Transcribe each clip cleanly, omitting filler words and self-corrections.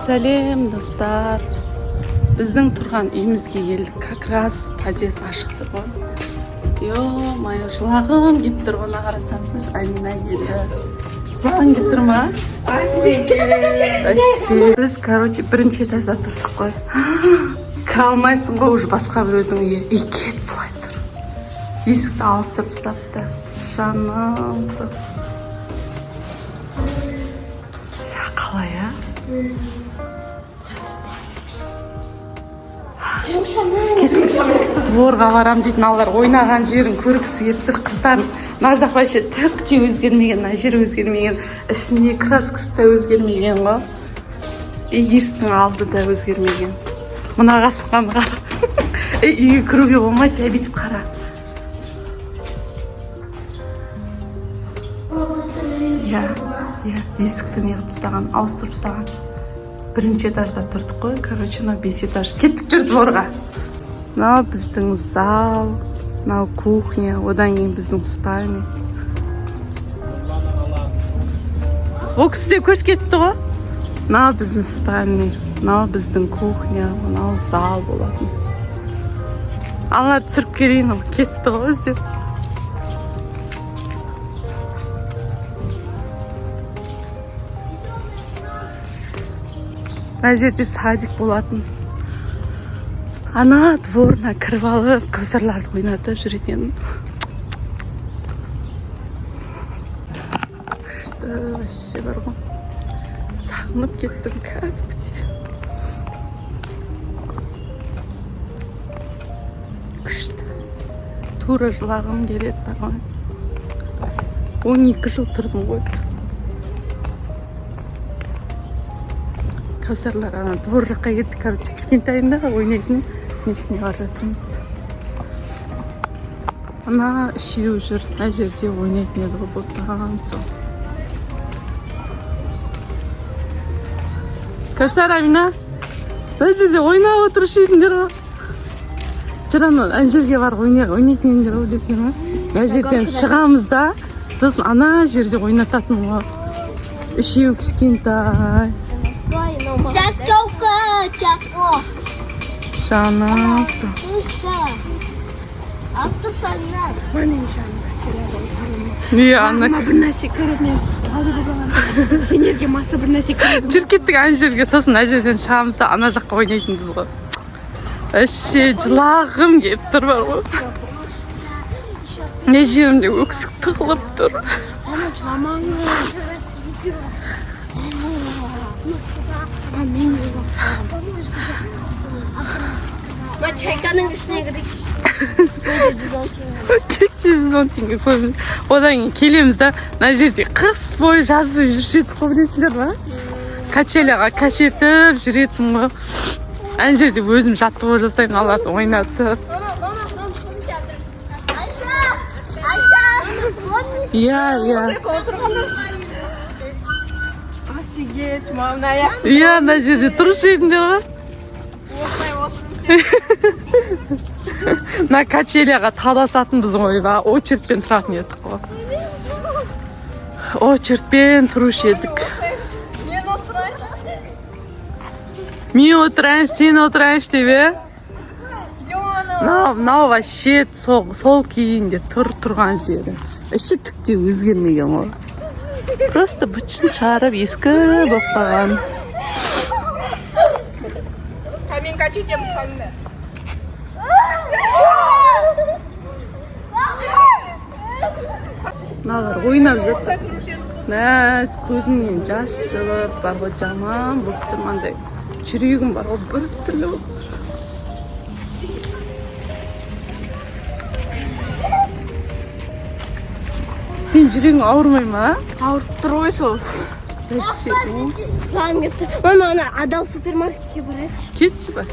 Сәлем достар. Біздің тұрған үйімізге келдік. Как раз подъезд ашық тұр ғой. Ё-моё, жылағым келіп тұр. Оны қарасаңызшы, Амина келді. Жылағым келіп тұр ма? Біз, короче, бірінші этажда тұрдық қой. Кіре алмайсың ғой, уже басқа біреудің үйі. Кет былай тұр. Есікті ауыстырып тастапты. Жанымсың. Қалай, а? Дворға барам дейтін, алар ойнаған жерін көргісі келіп тұр. Қыздар мына жақ вообще түкте өзгермеген, мына жер өзгермеген, ішінде краскасы да өзгермеген ғой. Есіктің алды да өзгермеген. Мына қасыққаны қара. Үйге кіруге болмайды, жай бүйтіп қара. Иә, есікті неғып тастаған, ауыстырып тастаған. Бірінші этажда тұрдық қой, короче, мына 5 этаж. Кеттік жүр дворға. Мынау біздің зал, мынау кухня, одан кейін біздің спальня. Ол кісі де көш кетті ғой. Мынау біздің спальня, мынау біздің кухня, мынау зал болатын. Ана түсіріп келейін, ол кетті ғой өзі. Мына жерде садик болатын. Ана дворына кіріп алып, көзірларды ойнатып жүретін. Күшті, вообще бар ғой. Сағынып кеттім кәдімгідей. Күшті. Тура жылағым келеді бар ғой. 12 жыл тұрдым ғой. Кәусарлар ана двор жаққа кеттік, короче, кішкентайында ойнайтын несіне бар жатырмыз. Ана үшеу жүр, мына жерде ойнайтын еді ғой, болтаған сол. Кәусар, Амина, мына жерде ойнап отырушы едіңдер ғой. Жыран, ана жерге бар ойнайтын едіңдер ғой десең ғой. Мына жерден шығамыз да, сосын ана жерде ойнататын ғой. Үшеу кішкентай. Чако. Жанымсың. Атты саннан. Менің жанымда телефон. Ана бір нәрсе көріп мен алды болған. Сендерге маса бір нәрсе көріп. жүр кеттік ана жерге, сосын ана жерден шығамыз да ана жаққа ойнайтынбыз ғой. Вообще жылағым келіп тұр бар ғой. Не жерімде өксік тығылып тұр. Ана жыламаңыз. Ма чайканың ішіне кірдік. 210 теңге көмір. Одан кейін келеміз да, мына жерде қыс бойы жаз бойы жүршедік қой, білесіңдер ма? Качеляға качетіп жүретін ғой. Ана жерде өзім жаттығу жасаймын, аларды ойнатып. Иә. Офигеть, мамна я. Иә, мына жерде тұрушы едіңдер ғой. Мына качеляға таласатынбыз ғой, очередьпен тұратын едік қой. Очередьпен тұрушы едік. Мен отырайыншы, сен отырайыншы деп, е? Мынау вообще сол күйінде тұрған жері. Вообще түкте өзгермеген ғой. Просто бытшын шығарып ескі болып қалған. Мен качетем қанды. Мыналар ойнап жатыр. Мә, көзімнен жас шығып, бар ғой, жаман болып тұр, мандай жүрегім бар ғой, бір түрлі болып тұр. Сен жүрегің ауырмай ма? Ауырып тұр ғой сол. Саған кетті. Мама, ана адал супермаркетке барайықшы. Кетші ба?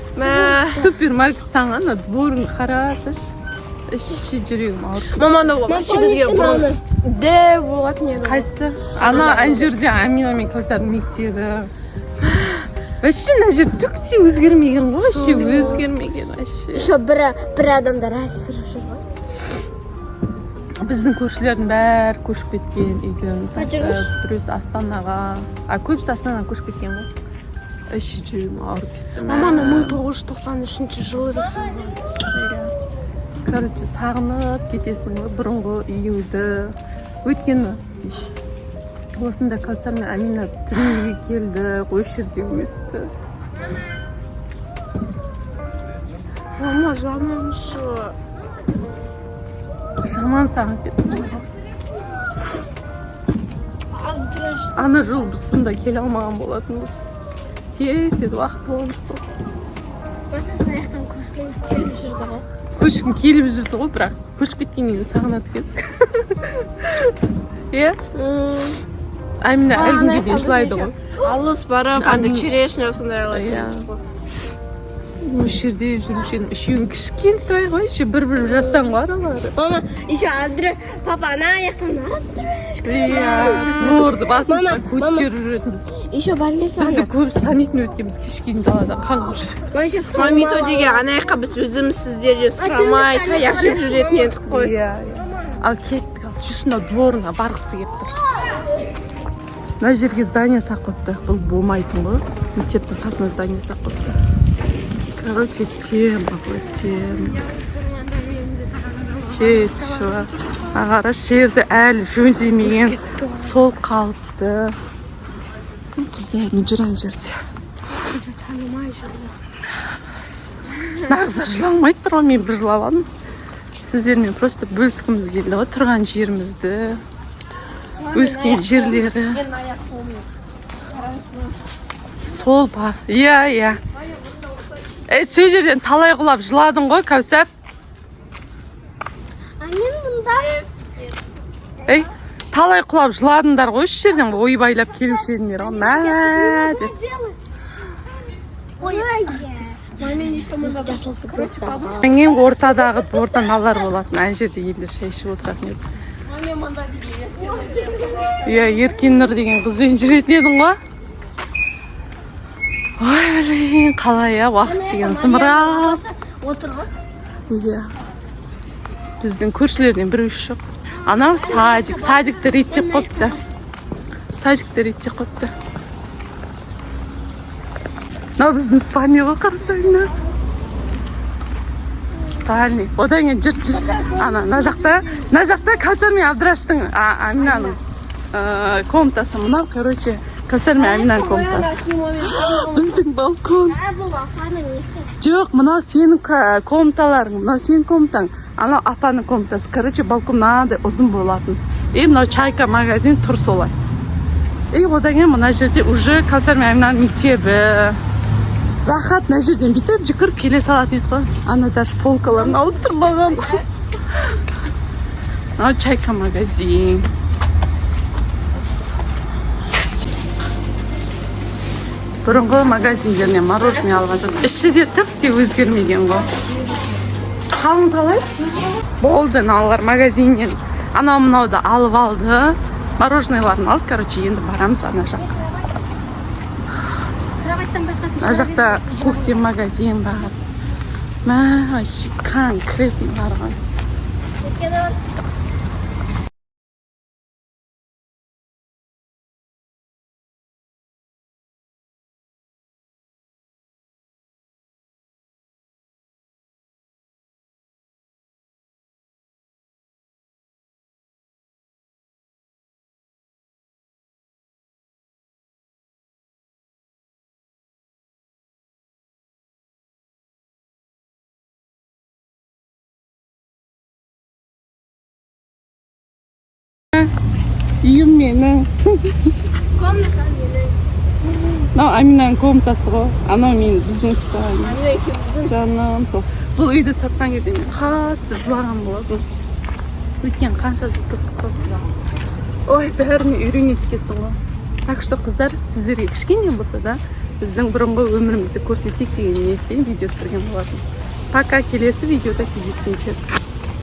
Супермаркет саңа, ана дворын қарасыш. Іші жүрегім ауырып. Мама, вообще бізге де болатын еді. Қайсы? Ана жерде Амина мен Кәусардың мектебі. Вообще мына жер түкте өзгермеген ғой, вообще өзгермеген вообще. Еще бір адамдар әлі сырып жүр ғой. Біздің көршілердің бәрі көшіп кеткен, үйлерін сатып, біреусі Астанаға, көбісі Астанаға көшіп кеткен ғой. іші жүрегім ауырып кетті. Маманы 1993 жылы жасаған. Короче, сағынып кетесің ғой бұрынғы үйіңді. Өйткені осында Кәусар мен Амина дүниеге келді, осы жерде өсті. Мама жаманшы. Жаман сағынып кеттім. Ана жыл біз бұнда келе алмаған болатынбыз. Тез уақыт болғанбыз ғой. Масасын аяқтан көшкеңіз келіп жүрді ғой. Көшкім келіп жүрді ғой, бірақ көшіп кеткеннен кейін сағынады екенсің. Иә? Амина әлі күнге дейін жылайды ғой. Алыс барып, анда черешня сондай Иә. алады. Осы жерде жүруші едім. Үшеуің кішкентай ғой, бір жастан ғой аралары. Мама, еще Андре, папа, ана аяқтан Андрюшка. Торды басымызға көтеріп жүретінбіз. Еще бармайсың. Бізді көбісі танитын өткенбіз кешкейін далада қаңғып жүреді. Мамито деген ана жаққа біз өзіміз сіздерден сұрамай таяқ жеп жүретін едік қой. Ал кеттік, ал чешна дворына барғысы келіп тұр. Мына жерге здание сақ қойыпты. Бұл болмайтын ғой. Мектептің қасына здание сақ қойыпты. Короче, тема ғой, тема. Кетші бар. Ағара жерді әлі жөндемеген сол қалыпты. Қыздардың жүр ана жерде. Танымай жүрді. Нағыздар жыламайды тұр ғой, мен бір жылавадым. Сіздермен просто бөліскіміз келді ғой, тұрған жерімізді, өскен жерлері. Мен аяқ қолым. Сол ба? Иә. Сол жерден талай құлап жыладың ғой, Кәусар. Мен мұнда. Талай құлап жыладыңдар ғой, осы жерден ойбайлап келуші едіңдер ғой. Мә деп. Ой, Мен ортадағы ортаналар болатын, ән жерде елдер шай ішіп отыратын еді. Иә, Еркеннұр деген қызбен жүретін едің ғой. Ой, білейін, қалай уақыт деген зымырап. отыр ғой. Иә. Біздің көршілерден бір үш жоқ. Анау садикті реттеп қойыпты. Мынау біздің спальня ғой, қарасаңда. Спальня. Одан кейін жүр. Ана жақта Кәусар мен Абдыраштың, Аминаның комнатасы. Мынау, короче, Кәусар мен Аминаның комнатасы. Біздің балкон. Бұл апаның несі. Жоқ, мынау сенің комнаталарың, мынау сенің комнатаң. Анау апаның комнатасы. Короче, балкон мынандай ұзын болатын. Мынау чайка магазин тұр солай. Одан кейін мына жерде уже Кәусар мен Аминаның мектебі. Рахат мына жерден бүйтіп жүгіріп келе салатын еді ғой. Ана даже полкаларын ауыстырмаған. Мынау чайка магазин. Бұрынғы магазиндерінен мороженое алған жоқ. Іші де тіпті өзгермеген ғой. Қалыңыз қалай? Болды, аналар магазиннен анау-мынауды алып алды. Мороженойларын алды, короче, енді барамыз ана жаққа. Ана жақта көктем магазин бар. Вообще конкретно барған. Үйім менің. Комната менің. Мынау Аминаның комнатасы ғой. Анау мен біздің спальня. Жаным сол. Бұл үйді сатқан кезде мен қатты жылаған болатын. Өткен қанша жыл тұрдық қой. Ой, бәріне үйренеді екенсің ғой. Так что қыздар, сіздерге кішкене болса да біздің бұрынғы өмірімізді көрсетейік деген ниетпен видео түсірген болатын. Пока, келесі видеода кездескенше.